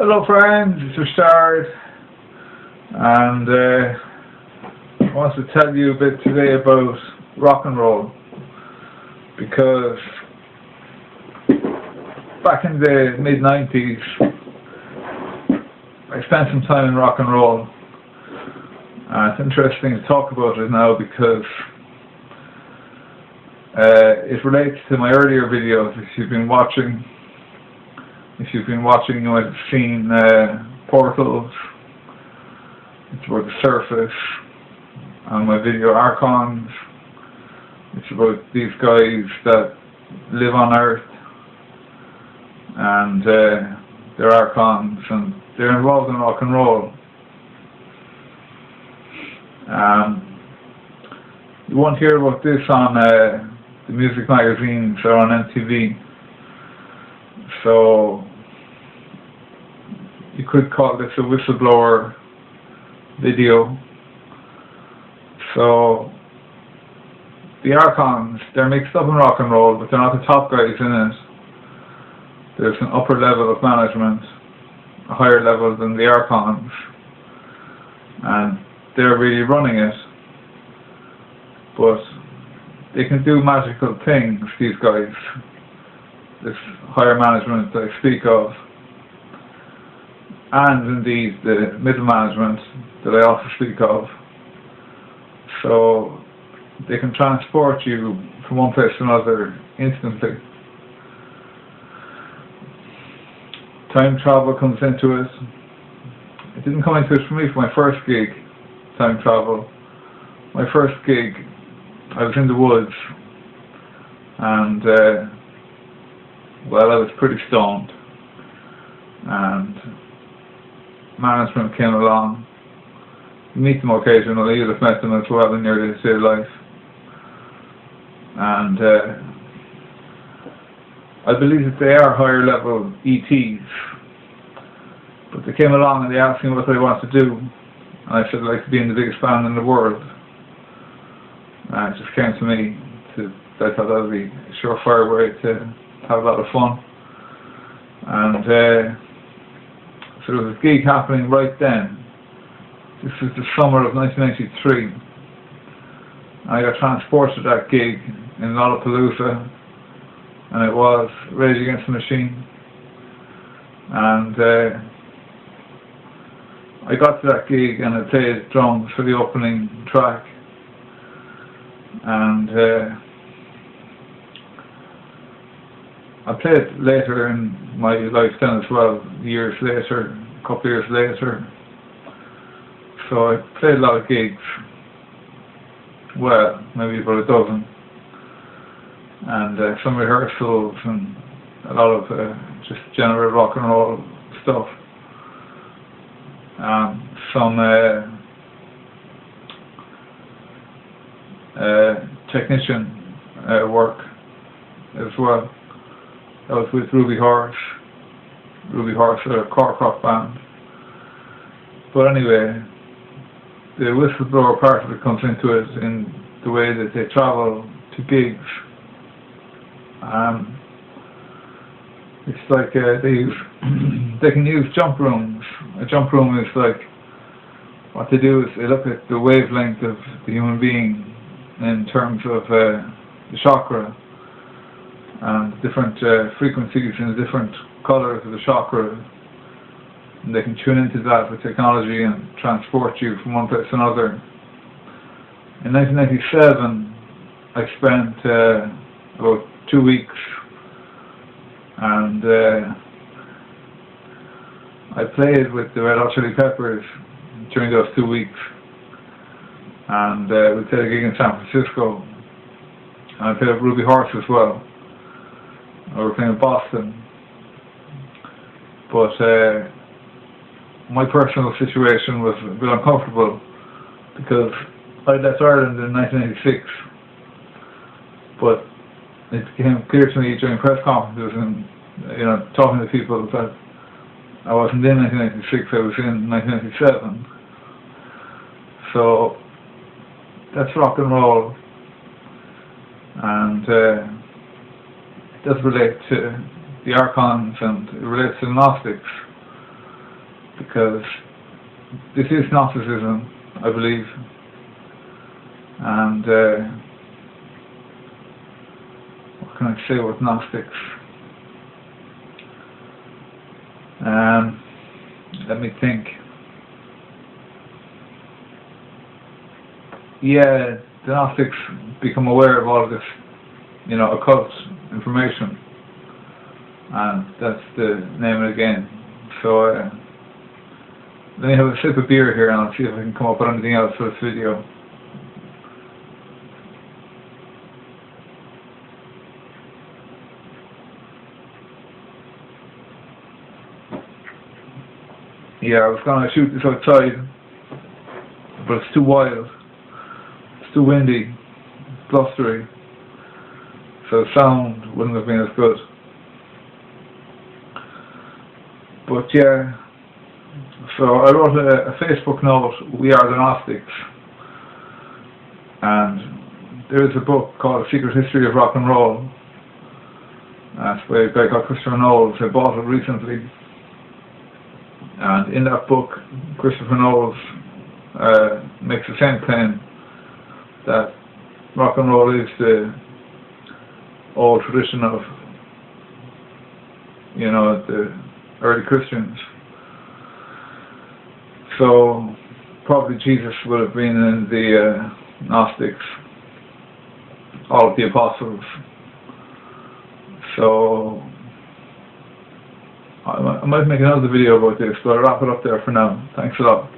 Hello friends, it's Richard, and I want to tell you a bit today about rock and roll, because back in the mid-90s I spent some time in rock and roll, and it's interesting to talk about it now because it relates to my earlier videos. If you've been watching, you might have seen portals. It's about the surface, and my video Archons. It's about these guys that live on Earth, and they're Archons, and they're involved in rock and roll. You won't hear about this on the music magazines or on MTV. So you could call this a whistleblower video. So the Archons, they're mixed up in rock and roll, but they're not the top guys in it. There's an upper level of management, a higher level than the Archons, and they're really running it. But they can do magical things, these guys, this higher management that I speak of, and indeed the middle management that I also speak of. So they can transport you from one place to another instantly. Time travel comes into it. It didn't come into it for me for my first gig, time travel. My first gig, I was in the woods, and well, I was pretty stoned, and management came along. You meet them occasionally, you'd have met them as well in your day-to-day life, and I believe that they are higher level ETs, but they came along and they asked me what I want to do, and I said I'd like to be in the biggest band in the world. And it just came to me. I thought that would be a surefire way to have a lot of fun. And so there was a gig happening right then. This was the summer of 1993. I got transported to that gig in Lollapalooza, and it was Rage Against the Machine. And I got to that gig and I played drums for the opening track. And I played later in my lifetime as well, years later, a couple of years later. So I played a lot of gigs, well, maybe about a dozen, and some rehearsals and a lot of just general rock and roll stuff. Some technician work as well. That was with Ruby Horse, a cork rock band. But anyway, the whistleblower part of it comes into it in the way that they travel to gigs. It's like they can use jump rooms. A jump room is like, what they do is they look at the wavelength of the human being in terms of the chakra, and different frequencies and different colours of the chakra, and they can tune into that with technology and transport you from one place to another. In 1997 I spent about 2 weeks, and I played with the Red Hot Chili Peppers during those 2 weeks, and we played a gig in San Francisco, and I played with Ruby Horse as well. We were playing in Boston, but my personal situation was a bit uncomfortable because I left Ireland in 1986, but it became clear to me during press conferences and talking to people that I wasn't in 1996, I was in 1997. So that's rock and roll, and it does relate to the Archons, and it relates to the Gnostics. because this is Gnosticism, I believe, and what can I say with Gnostics? Let me think. Yeah, the Gnostics become aware of all of this, you know, occult information, and that's the name of the game. So let me have a sip of beer here and I'll see if I can come up with anything else for this video. Yeah, I was going to shoot this outside, but it's too wild, it's too windy, it's blustery, so sound wouldn't have been as good. But yeah, so I wrote a Facebook note, We Are The Gnostics, and there is a book called Secret History of Rock and Roll. That's by a guy called Christopher Knowles. I bought it recently. And in that book, Christopher Knowles makes the same claim that rock and roll is the old tradition of, you know, the early Christians. So probably Jesus would have been in the Gnostics, all of the apostles. So I might make another video about this, but I'll wrap it up there for now. Thanks a lot.